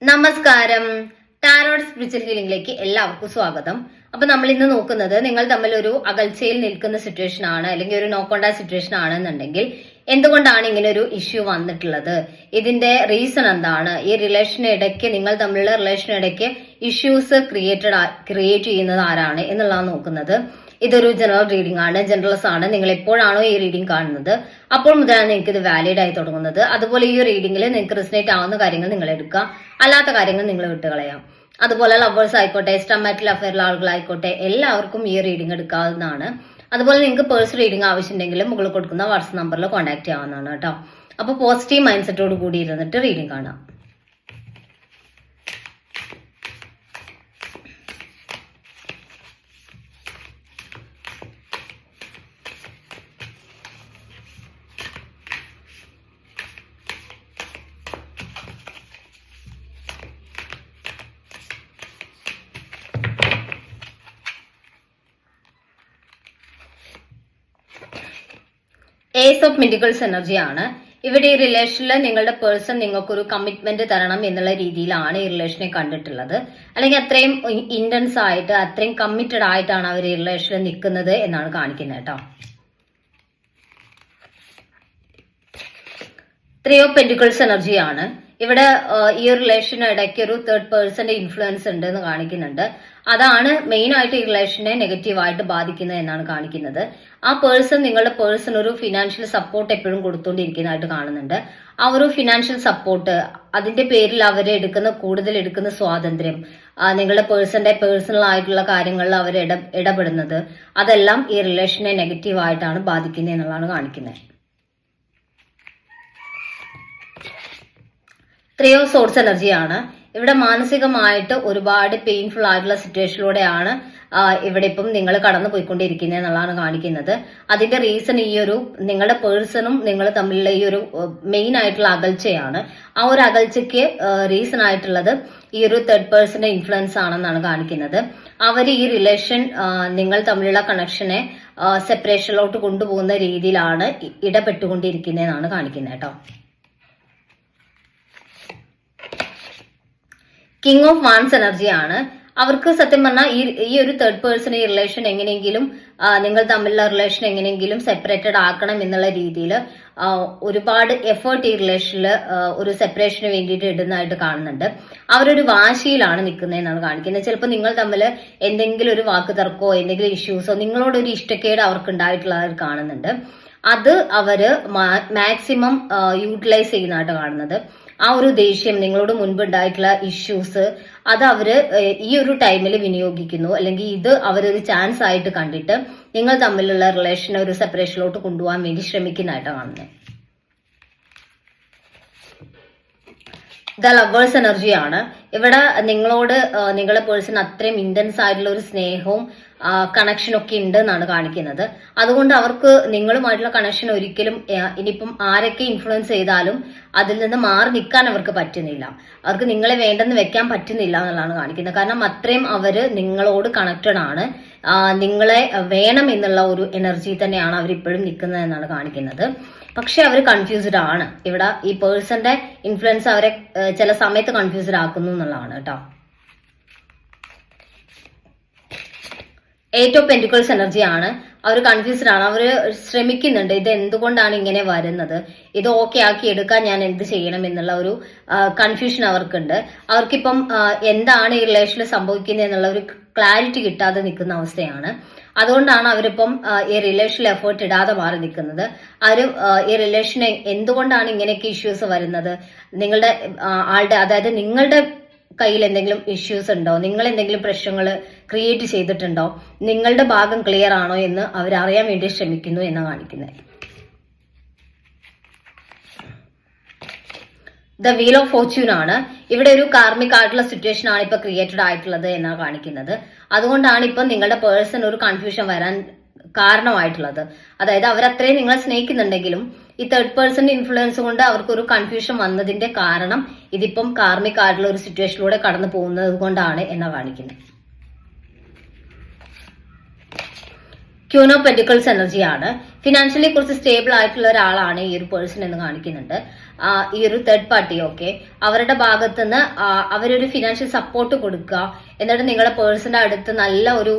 നമസ്കാരം. Tarot spiritual ഹീലിംഗിലേക്ക് എല്ലാവർക്കും സ്വാഗതം. അപ്പൊ നമ്മൾ ഇന്ന് നോക്കുന്നത് നിങ്ങൾ തമ്മിൽ ഒരു അകൽച്ചയിൽ നിൽക്കുന്ന സിറ്റുവേഷൻ ആണ്, അല്ലെങ്കിൽ ഒരു നോ കോണ്ടാക്ട് സിറ്റുവേഷൻ ആണെന്നുണ്ടെങ്കിൽ എന്തുകൊണ്ടാണ് ഇങ്ങനെ ഒരു ഇഷ്യൂ വന്നിട്ടുള്ളത്, ഇതിന്റെ റീസൺ എന്താണ്, ഈ റിലേഷനിടയ്ക്ക് നിങ്ങൾ തമ്മിലുള്ള റിലേഷനിടയ്ക്ക് ഇഷ്യൂസ് ക്രിയേറ്റ് ചെയ്യുന്നത് ആരാണ് എന്നുള്ളതാണ് നോക്കുന്നത്. ഇതൊരു ജനറൽ റീഡിംഗ് ആണ്, ജനറൽസ് ആണ്. നിങ്ങൾ എപ്പോഴാണോ ഈ റീഡിംഗ് കാണുന്നത് അപ്പോൾ മുതലാണ് നിങ്ങൾക്ക് ഇത് വാലിഡ് ആയി തുടങ്ങുന്നത്. അതുപോലെ ഈ റീഡിംഗിൽ നിങ്ങൾക്ക് റിസനേറ്റ് ആവുന്ന കാര്യങ്ങൾ നിങ്ങൾ എടുക്കുക, അല്ലാത്ത കാര്യങ്ങൾ നിങ്ങൾ വിട്ടുകളയാം. അതുപോലെ ലവേഴ്സ് ആയിക്കോട്ടെ, സ്റ്റമാറ്റിൽ അഫയറുള്ള ആളുകളായിക്കോട്ടെ, എല്ലാവർക്കും ഈ റീഡിംഗ് എടുക്കാവുന്നതാണ്. അതുപോലെ നിങ്ങൾക്ക് പേഴ്സണൽ റീഡിംഗ് ആവശ്യമുണ്ടെങ്കിലും മുകളിൽ കൊടുക്കുന്ന വാട്സ്ആപ്പ് നമ്പറിൽ കോൺടാക്ട് ചെയ്യാവുന്നതാണ് കേട്ടോ. അപ്പോൾ പോസിറ്റീവ് മൈൻഡ് സെറ്റോട് കൂടി ഇരുന്നിട്ട് റീഡിംഗ് കാണാം. ഏസ് ഓഫ് പെന്റിക്കിൾസ് എനർജിയാണ്. ഇവിടെ ഈ റിലേഷനിൽ നിങ്ങളുടെ പേഴ്സൺ നിങ്ങൾക്കൊരു കമ്മിറ്റ്മെന്റ് തരണം എന്നുള്ള രീതിയിലാണ് ഈ റിലേഷനെ കണ്ടിട്ടുള്ളത്. അല്ലെങ്കിൽ അത്രയും ഇന്റൻസ് ആയിട്ട്, അത്രയും കമ്മിറ്റഡ് ആയിട്ടാണ് അവർ ഈ റിലേഷനിൽ നിൽക്കുന്നത് എന്നാണ് കാണിക്കുന്നത് കേട്ടോ. 3 ഓഫ് പെന്റിക്കിൾസ് എനർജിയാണ്. ഇവിടെ ഈ ഒരു റിലേഷന് ഇടയ്ക്ക് ഒരു തേർഡ് പേഴ്സന്റെ ഇൻഫ്ലുവൻസ് ഉണ്ട് എന്ന് കാണിക്കുന്നുണ്ട്. അതാണ് മെയിൻ ആയിട്ട് ഈ റിലേഷനെ നെഗറ്റീവായിട്ട് ബാധിക്കുന്നത് എന്നാണ് കാണിക്കുന്നത്. ആ പേഴ്സൺ, നിങ്ങളുടെ പേഴ്സൺ ഒരു ഫിനാൻഷ്യൽ സപ്പോർട്ട് എപ്പോഴും കൊടുത്തുകൊണ്ടിരിക്കുന്നതായിട്ട് കാണുന്നുണ്ട്. ആ ഒരു ഫിനാൻഷ്യൽ സപ്പോർട്ട്, അതിന്റെ പേരിൽ അവർ കൂടുതൽ എടുക്കുന്ന സ്വാതന്ത്ര്യം, നിങ്ങളുടെ പേഴ്സന്റെ പേഴ്സണൽ ആയിട്ടുള്ള കാര്യങ്ങളിൽ അവർ ഇടപെടുന്നത്, അതെല്ലാം ഈ റിലേഷനെ നെഗറ്റീവായിട്ടാണ് ബാധിക്കുന്നത് എന്നുള്ളതാണ് കാണിക്കുന്നത്. 3 ഓഫ് സോർട്സ് എനർജിയാണ്. ഇവിടെ മാനസികമായിട്ട് ഒരുപാട് പെയിൻഫുൾ ആയിട്ടുള്ള സിറ്റുവേഷനിലൂടെയാണ് ഇവിടെ ഇപ്പം നിങ്ങൾ കടന്നു പോയിക്കൊണ്ടിരിക്കുന്നത് എന്നുള്ളതാണ് കാണിക്കുന്നത്. അതിന്റെ റീസൺ ഈ ഒരു നിങ്ങളുടെ പേഴ്സണും നിങ്ങൾ തമ്മിലുള്ള ഈ ഒരു മെയിൻ ആയിട്ടുള്ള അകൽച്ചയാണ്. ആ ഒരു അകൽച്ചയ്ക്ക് റീസൺ ആയിട്ടുള്ളത് ഈ ഒരു തേർഡ് പേഴ്സന്റെ ഇൻഫ്ലുവൻസ് ആണെന്നാണ് കാണിക്കുന്നത്. അവർ ഈ റിലേഷൻ, നിങ്ങൾ തമ്മിലുള്ള കണക്ഷനെ സെപ്പറേഷനിലോട്ട് കൊണ്ടുപോകുന്ന രീതിയിലാണ് ഇടപെട്ടുകൊണ്ടിരിക്കുന്നതെന്നാണ് കാണിക്കുന്നത് കേട്ടോ. കിങ് ഓഫ് വാൻസ് എനർജിയാണ്. അവർക്ക് സത്യം പറഞ്ഞാൽ ഈ ഒരു തേർഡ് പേഴ്സൺ ഈ റിലേഷൻ എങ്ങനെയെങ്കിലും, നിങ്ങൾ തമ്മിലുള്ള റിലേഷൻ എങ്ങനെയെങ്കിലും സെപ്പറേറ്റഡ് ആക്കണം എന്നുള്ള രീതിയിൽ ഒരുപാട് എഫേർട്ട് ഈ റിലേഷനിൽ ഒരു സെപ്പറേഷന് വേണ്ടിയിട്ട് ഇടുന്നതായിട്ട് കാണുന്നുണ്ട്. അവരൊരു വാശിയിലാണ് നിൽക്കുന്നതെന്നാണ് കാണിക്കുന്നത്. ചിലപ്പോൾ നിങ്ങൾ തമ്മിൽ എന്തെങ്കിലും ഒരു വാക്ക് തർക്കമോ എന്തെങ്കിലും ഇഷ്യൂസോ, നിങ്ങളോടൊരു ഇഷ്ടക്കേട് അവർക്ക് ഉണ്ടായിട്ടുള്ളതായിട്ട് കാണുന്നുണ്ട്. അത് അവര് മാക്സിമം യൂട്ടിലൈസ് ചെയ്യുന്നതായിട്ട് കാണുന്നത്. ആ ഒരു ദേഷ്യം, നിങ്ങളോട് മുൻപ് ഉണ്ടായിട്ടുള്ള ഇഷ്യൂസ്, അത് അവര് ഈ ഒരു ടൈമിൽ വിനിയോഗിക്കുന്നു. അല്ലെങ്കിൽ ഇത് അവരൊരു ചാൻസ് ആയിട്ട് കണ്ടിട്ട് നിങ്ങൾ തമ്മിലുള്ള റിലേഷനെ ഒരു സെപ്പറേഷനിലോട്ട് കൊണ്ടുപോകാൻ വേണ്ടി ശ്രമിക്കുന്നതായിട്ടാണ് കാണുന്നത്. ദ ലവേഴ്സ് എനർജിയാണ്. ഇവിടെ നിങ്ങളോട് നിങ്ങളുടെ പേഴ്സൺ അത്രയും ഇന്റൻസ് ആയിട്ടുള്ള ഒരു സ്നേഹവും കണക്ഷൻ ഒക്കെ ഉണ്ട് എന്നാണ് കാണിക്കുന്നത്. അതുകൊണ്ട് അവർക്ക് നിങ്ങളുമായിട്ടുള്ള കണക്ഷൻ ഒരിക്കലും ഇനിയിപ്പം ആരൊക്കെ ഇൻഫ്ലുവൻസ് ചെയ്താലും അതിൽ നിന്ന് മാറി നിൽക്കാൻ അവർക്ക് പറ്റുന്നില്ല. അവർക്ക് നിങ്ങളെ വേണ്ടെന്ന് വെക്കാൻ പറ്റുന്നില്ല എന്നുള്ളതാണ് കാണിക്കുന്നത്. കാരണം അത്രയും അവര് നിങ്ങളോട് കണക്റ്റഡ് ആണ്. നിങ്ങളെ വേണം എന്നുള്ള ഒരു എനർജി തന്നെയാണ് അവരിപ്പോഴും നിൽക്കുന്നത് എന്നാണ് കാണിക്കുന്നത്. പക്ഷെ അവർ കൺഫ്യൂസ്ഡ് ആണ്. ഇവിടെ ഈ പേഴ്സന്റെ ഇൻഫ്ലുവൻസ് അവരെ ചില സമയത്ത് കൺഫ്യൂസ്ഡ് ആക്കുന്നു എന്നുള്ളതാണ് കേട്ടോ. 8 ഓഫ് പെന്റിക്കിൾസ് എനർജിയാണ്. അവർ കൺഫ്യൂസ്ഡ് ആണ്. അവർ ശ്രമിക്കുന്നുണ്ട്, ഇത് എന്തുകൊണ്ടാണ് ഇങ്ങനെ വരുന്നത്, ഇത് ഓക്കെ ആക്കി എടുക്കാൻ ഞാൻ എന്ത് ചെയ്യണം എന്നുള്ള ഒരു കൺഫ്യൂഷൻ അവർക്കുണ്ട്. അവർക്കിപ്പം എന്താണ് ഈ റിലേഷനിൽ സംഭവിക്കുന്നത് എന്നുള്ള ഒരു ക്ലാരിറ്റി കിട്ടാതെ നിൽക്കുന്ന അവസ്ഥയാണ്. അതുകൊണ്ടാണ് അവരിപ്പം ഈ റിലേഷനിൽ എഫേർട്ട് ഇടാതെ മാറി നിൽക്കുന്നത്. അവര് ഈ റിലേഷനെ എന്തുകൊണ്ടാണ് ഇങ്ങനെയൊക്കെ ഇഷ്യൂസ് വരുന്നത്, നിങ്ങളുടെ ആളുടെ, അതായത് നിങ്ങളുടെ കയ്യിൽ എന്തെങ്കിലും ഇഷ്യൂസ് ഉണ്ടോ, നിങ്ങൾ എന്തെങ്കിലും പ്രശ്നങ്ങൾ ക്രിയേറ്റ് ചെയ്തിട്ടുണ്ടോ, നിങ്ങളുടെ ഭാഗം ക്ലിയർ ആണോ എന്ന് അവരറിയാൻ വേണ്ടി ശ്രമിക്കുന്നു എന്നാണ് കാണിക്കുന്നത്. ദ വീൽ ഓഫ് ഫോർച്യൂൺ ആണ്. ഇവിടെ ഒരു കാർമിക് ആയിട്ടുള്ള സിറ്റുവേഷൻ ആണ് ഇപ്പൊ ക്രിയേറ്റഡ് ആയിട്ടുള്ളത് എന്നാണ് കാണിക്കുന്നത്. അതുകൊണ്ടാണ് ഇപ്പൊ നിങ്ങളുടെ പേഴ്സൺ ഒരു കൺഫ്യൂഷൻ വരാൻ കാരണമായിട്ടുള്ളത്. അതായത് അവരത്രയും നിങ്ങളെ സ്നേഹിക്കുന്നുണ്ടെങ്കിലും ഈ തേർഡ് പേഴ്സൺ ഇൻഫ്ലുവൻസ് കൊണ്ട് അവർക്കൊരു കൺഫ്യൂഷൻ വന്നതിന്റെ കാരണം ഇതിപ്പം കാർമിക് ആയിട്ടുള്ള ഒരു സിറ്റുവേഷനിലൂടെ കടന്നു പോകുന്നത് കൊണ്ടാണ് എന്നാണ് കാണിക്കുന്നത്. ക്യൂൻ ഓഫ് പെന്റിക്കിൾസ് എനർജിയാണ്. ഫിനാൻഷ്യലി കുറച്ച് സ്റ്റേബിൾ ആയിട്ടുള്ള ഒരാളാണ് ഈ ഒരു പേഴ്സൺ എന്ന് കാണിക്കുന്നുണ്ട്. ഈ ഒരു തേർഡ് പാർട്ടി ഓക്കെ അവരുടെ ഭാഗത്തുനിന്ന് അവരൊരു ഫിനാൻഷ്യൽ സപ്പോർട്ട് കൊടുക്കുക, എന്നിട്ട് നിങ്ങളുടെ പേഴ്സന്റെ അടുത്ത് നല്ല ഒരു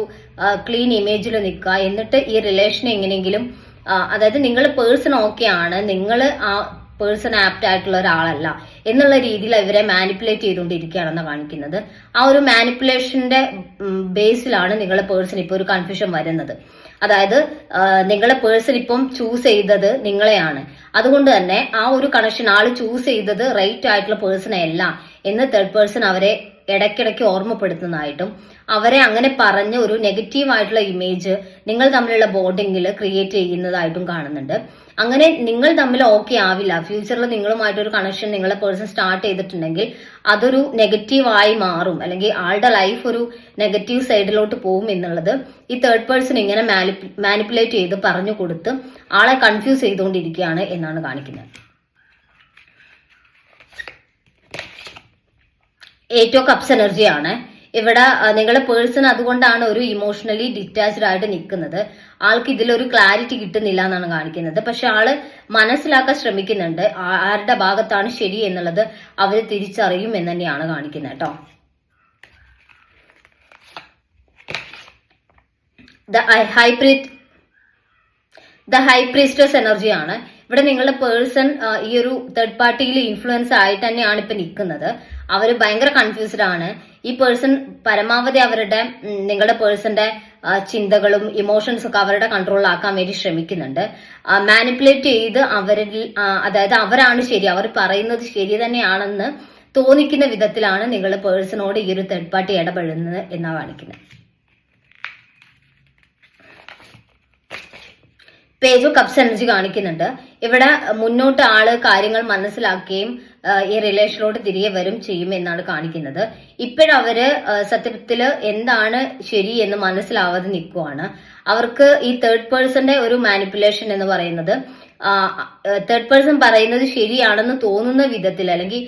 ക്ലീൻ ഇമേജിൽ നിൽക്കുക, എന്നിട്ട് ഈ റിലേഷൻ എങ്ങനെയെങ്കിലും അതായത് നിങ്ങൾ പേഴ്സൺ ഓക്കെ ആണ്, നിങ്ങൾ ആ പേഴ്സൺ ആപ്റ്റ് ആയിട്ടുള്ള ഒരാളല്ല എന്നുള്ള രീതിയിൽ ഇവരെ മാനിപ്പുലേറ്റ് ചെയ്തുകൊണ്ടിരിക്കുകയാണെന്ന് കാണിക്കുന്നത്. ആ ഒരു മാനിപ്പുലേഷന്റെ ബേസിലാണ് നിങ്ങളുടെ പേഴ്സൺ ഇപ്പോൾ ഒരു കൺഫ്യൂഷൻ വരുന്നത്. അതായത് നിങ്ങളുടെ പേഴ്സൺ ഇപ്പം ചൂസ് ചെയ്തത് നിങ്ങളെയാണ്, അതുകൊണ്ട് തന്നെ ആ ഒരു കണക്ഷൻ ആള് ചൂസ് ചെയ്തത് റൈറ്റ് ആയിട്ടുള്ള പേഴ്സണെ അല്ല എന്ന് തേർഡ് പേഴ്സൺ അവരെ ഇടയ്ക്കിടയ്ക്ക് ഓർമ്മപ്പെടുത്തുന്നതായിട്ടും അവരെ അങ്ങനെ പറഞ്ഞ് ഒരു നെഗറ്റീവ് ആയിട്ടുള്ള ഇമേജ് നിങ്ങൾ തമ്മിലുള്ള ബോണ്ടിങ്ങിൽ ക്രിയേറ്റ് ചെയ്യുന്നതായിട്ടും കാണുന്നുണ്ട്. അങ്ങനെ നിങ്ങൾ തമ്മിൽ ഓക്കെ ആവില്ല. ഫ്യൂച്ചറിൽ നിങ്ങളുമായിട്ടൊരു കണക്ഷൻ നിങ്ങളെ പേഴ്സൺ സ്റ്റാർട്ട് ചെയ്തിട്ടുണ്ടെങ്കിൽ അതൊരു നെഗറ്റീവായി മാറും, അല്ലെങ്കിൽ ആളുടെ ലൈഫ് ഒരു നെഗറ്റീവ് സൈഡിലോട്ട് പോകും എന്നുള്ളത് ഈ തേർഡ് പേഴ്സൺ ഇങ്ങനെ മാനിപ്പുലേറ്റ് ചെയ്ത് പറഞ്ഞു കൊടുത്ത് ആളെ കൺഫ്യൂസ് ചെയ്തുകൊണ്ടിരിക്കുകയാണ് എന്നാണ് കാണിക്കുന്നത്. ഏറ്റവും കപ്സ് എനർജിയാണ് ഇവിടെ. നിങ്ങളുടെ പേഴ്സൺ അതുകൊണ്ടാണ് ഒരു ഇമോഷണലി ഡിറ്റാച്ച്ഡ് ആയിട്ട് നിൽക്കുന്നത്. ആൾക്ക് ഇതിലൊരു ക്ലാരിറ്റി കിട്ടുന്നില്ല എന്നാണ് കാണിക്കുന്നത്. പക്ഷെ ആള് മനസ്സിലാക്കാൻ ശ്രമിക്കുന്നുണ്ട്, ആരുടെ ഭാഗത്താണ് ശരി എന്നുള്ളത് അവര് തിരിച്ചറിയും എന്ന് തന്നെയാണ് കാണിക്കുന്നത് കേട്ടോ. ദ ഹൈ പ്രീസ്റ്റസ് എനർജിയാണ് ഇവിടെ. നിങ്ങളുടെ പേഴ്സൺ ഈ ഒരു തേർഡ് പാർട്ടിയിൽ ഇൻഫ്ലുവൻസ് ആയിട്ട് തന്നെയാണ് ഇപ്പൊ നിൽക്കുന്നത്. അവര് ഭയങ്കര കൺഫ്യൂസ്ഡ് ആണ്. ഈ പേഴ്സൺ പരമാവധി അവരുടെ നിങ്ങളുടെ പേഴ്സന്റെ ചിന്തകളും ഇമോഷൻസും ഒക്കെ അവരുടെ കൺട്രോളിലാക്കാൻ വേണ്ടി ശ്രമിക്കുന്നുണ്ട്. മാനിപ്പുലേറ്റ് ചെയ്ത് അവരിൽ അതായത് അവരാണ് ശരി, അവർ പറയുന്നത് ശരി തന്നെയാണെന്ന് തോന്നിക്കുന്ന വിധത്തിലാണ് നിങ്ങളുടെ പേഴ്സണോട് ഈ ഒരു തേർഡ് പാർട്ടി ഇടപെടുന്നത് എന്നാണ് കാണിക്കുന്നത്. പേജ് ഓഫ് കപ്സ് എനർജി കാണിക്കുന്നുണ്ട് ഇവിടെ. മുന്നോട്ട് ആള് കാര്യങ്ങൾ മനസ്സിലാക്കുകയും ഈ റിലേഷനിലോട്ട് തിരികെ വരും ചെയ്യും എന്നാണ് കാണിക്കുന്നത്. ഇപ്പോഴവര് സത്യത്തില് എന്താണ് ശരി എന്ന് മനസ്സിലാവാതെ നിൽക്കുവാണ്. അവർക്ക് ഈ തേർഡ് പേഴ്സന്റെ ഒരു മാനിപ്പുലേഷൻ എന്ന് പറയുന്നത് തേർഡ് പേഴ്സൺ പറയുന്നത് ശരിയാണെന്ന് തോന്നുന്ന വിധത്തിൽ, അല്ലെങ്കിൽ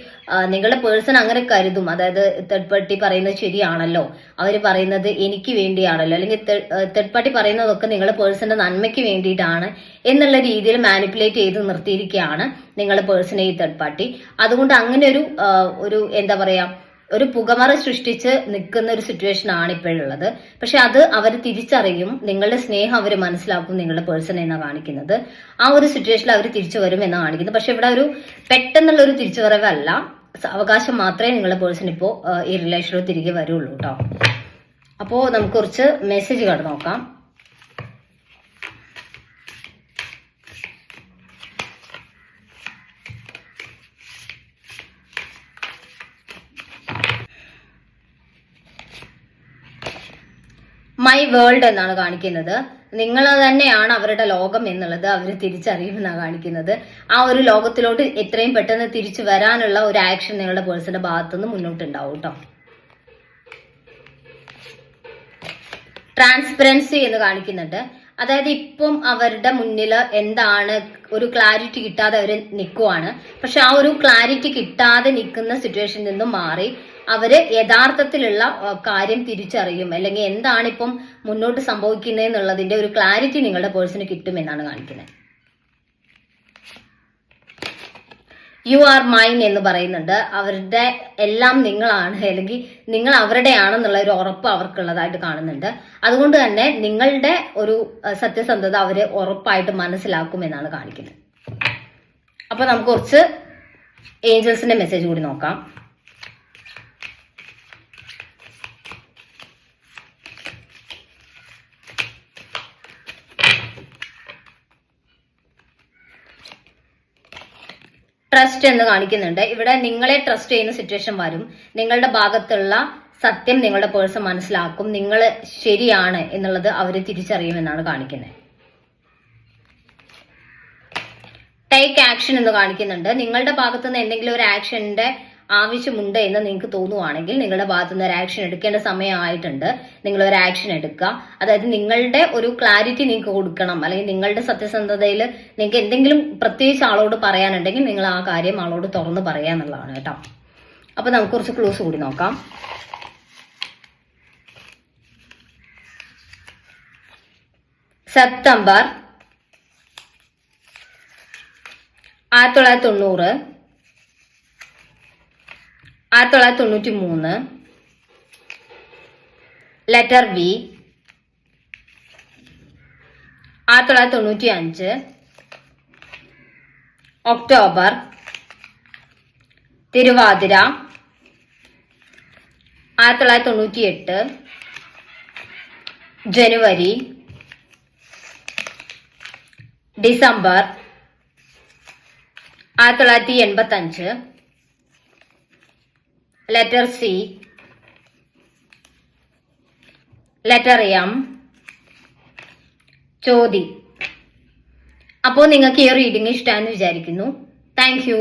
നിങ്ങളുടെ പേഴ്സൺ അങ്ങനെ കരുതും. അതായത് തേർഡ് പാർട്ടി പറയുന്നത് ശരിയാണല്ലോ, അവര് പറയുന്നത് എനിക്ക് വേണ്ടിയാണല്ലോ, അല്ലെങ്കിൽ തേർഡ് പാർട്ടി പറയുന്നതൊക്കെ നിങ്ങളുടെ പേഴ്സന്റെ നന്മയ്ക്ക് വേണ്ടിയിട്ടാണ് എന്നുള്ള രീതിയിൽ മാനിപ്പുലേറ്റ് ചെയ്ത് നിർത്തിയിരിക്കുകയാണ് നിങ്ങളുടെ പേഴ്സണെ ഈ തേർഡ് പാർട്ടി. അതുകൊണ്ട് അങ്ങനെ ഒരു എന്താ പറയാ ഒരു പുകമറ സൃഷ്ടിച്ച് നിൽക്കുന്ന ഒരു സിറ്റുവേഷൻ ആണ് ഇപ്പോഴുള്ളത്. പക്ഷെ അത് അവർ തിരിച്ചറിയും, നിങ്ങളുടെ സ്നേഹം അവർ മനസ്സിലാക്കും നിങ്ങളുടെ പേഴ്സൺ എന്നാണ് കാണിക്കുന്നത്. ആ ഒരു സിറ്റുവേഷനിൽ അവർ തിരിച്ചു വരും എന്നാണ് കാണിക്കുന്നത്. പക്ഷെ ഇവിടെ ഒരു പെട്ടെന്നുള്ള ഒരു തിരിച്ചുവരവല്ല, അവകാശം മാത്രമേ നിങ്ങളുടെ പേഴ്സൺ ഇപ്പോൾ ഈ റിലേഷനിൽ തിരികെ വരുള്ളൂ കേട്ടോ. അപ്പോൾ നമുക്ക് കുറച്ച് മെസ്സേജ് കണ്ടു നോക്കാം. മൈ വേൾഡ് എന്നാണ് കാണിക്കുന്നത്. നിങ്ങൾ തന്നെയാണ് അവരുടെ ലോകം എന്നുള്ളത് അവർ തിരിച്ചറിയുമെന്നാണ് കാണിക്കുന്നത്. ആ ഒരു ലോകത്തിലോട്ട് എത്രയും പെട്ടെന്ന് തിരിച്ചു വരാനുള്ള ഒരു ആക്ഷൻ നിങ്ങളുടെ പേഴ്സന്റെ ഭാഗത്തുനിന്ന് മുന്നോട്ടുണ്ടാവും കേട്ടോ. ട്രാൻസ്പെറൻസി എന്ന് കാണിക്കുന്നുണ്ട്. അതായത് ഇപ്പം അവരുടെ മുന്നിൽ എന്താണ് ഒരു ക്ലാരിറ്റി കിട്ടാതെ അവർ നിൽക്കുവാണ്. പക്ഷെ ആ ഒരു ക്ലാരിറ്റി കിട്ടാതെ നിൽക്കുന്ന സിറ്റുവേഷനിൽ നിന്നും മാറി അവര് യഥാർത്ഥത്തിലുള്ള കാര്യം തിരിച്ചറിയും, അല്ലെങ്കിൽ എന്താണ് ഇപ്പം മുന്നോട്ട് സംഭവിക്കുന്നത് എന്നുള്ളതിന്റെ ഒരു ക്ലാരിറ്റി നിങ്ങളുടെ പേഴ്സണ് കിട്ടുമെന്നാണ് കാണിക്കുന്നത്. യു ആർ മൈൻ എന്ന് പറയുന്നുണ്ട്. അവരുടെ എല്ലാം നിങ്ങളാണ്, അല്ലെങ്കിൽ നിങ്ങൾ അവരുടെ ആണെന്നുള്ള ഒരു ഉറപ്പ് അവർക്കുള്ളതായിട്ട് കാണുന്നുണ്ട്. അതുകൊണ്ട് തന്നെ നിങ്ങളുടെ ഒരു സത്യസന്ധത അവര് ഉറപ്പായിട്ട് മനസ്സിലാക്കുമെന്നാണ് കാണിക്കുന്നത്. അപ്പൊ നമുക്ക് കുറച്ച് ഏഞ്ചൽസിന്റെ മെസ്സേജ് കൂടി നോക്കാം. ട്രസ്റ്റ് എന്ന് കാണിക്കുന്നുണ്ട്. ഇവിടെ നിങ്ങളെ ട്രസ്റ്റ് ചെയ്യുന്ന സിറ്റുവേഷൻ വരും. നിങ്ങളുടെ ഭാഗത്തുള്ള സത്യം നിങ്ങളുടെ പേഴ്സൺ മനസ്സിലാക്കും, നിങ്ങൾ ശരിയാണ് എന്നുള്ളത് അവര് തിരിച്ചറിയുമെന്നാണ് കാണിക്കുന്നത്. ടേക്ക് ആക്ഷൻ എന്ന് കാണിക്കുന്നുണ്ട്. നിങ്ങളുടെ ഭാഗത്തുനിന്ന് എന്തെങ്കിലും ഒരു ആക്ഷന്റെ ആവശ്യമുണ്ട് എന്ന് നിങ്ങൾക്ക് തോന്നുവാണെങ്കിൽ നിങ്ങളുടെ ഭാഗത്തുനിന്ന് ഒരു ആക്ഷൻ എടുക്കേണ്ട സമയമായിട്ടുണ്ട്. നിങ്ങൾ ഒരു ആക്ഷൻ എടുക്കുക. അതായത് നിങ്ങളുടെ ഒരു ക്ലാരിറ്റി നിങ്ങൾക്ക് കൊടുക്കണം, അല്ലെങ്കിൽ നിങ്ങളുടെ സത്യസന്ധതയിൽ നിങ്ങൾക്ക് എന്തെങ്കിലും പ്രത്യേകിച്ച് ആളോട് പറയാനുണ്ടെങ്കിൽ നിങ്ങൾ ആ കാര്യം ആളോട് തുറന്ന് പറയാന്നുള്ളതാണ് കേട്ടോ. അപ്പൊ നമുക്ക് കുറച്ച് ക്ലൂസ് കൂടി നോക്കാം. September 1990, 1993. Letter V 1995 October. Thiruvathira 1998 January. December 1985. Letter C. Letter M Chothi. അപ്പോൾ നിങ്ങൾക്ക് ഈ റീഡിംഗ് ഇഷ്ടമാണെന്ന് വിചാരിക്കുന്നു. Thank U.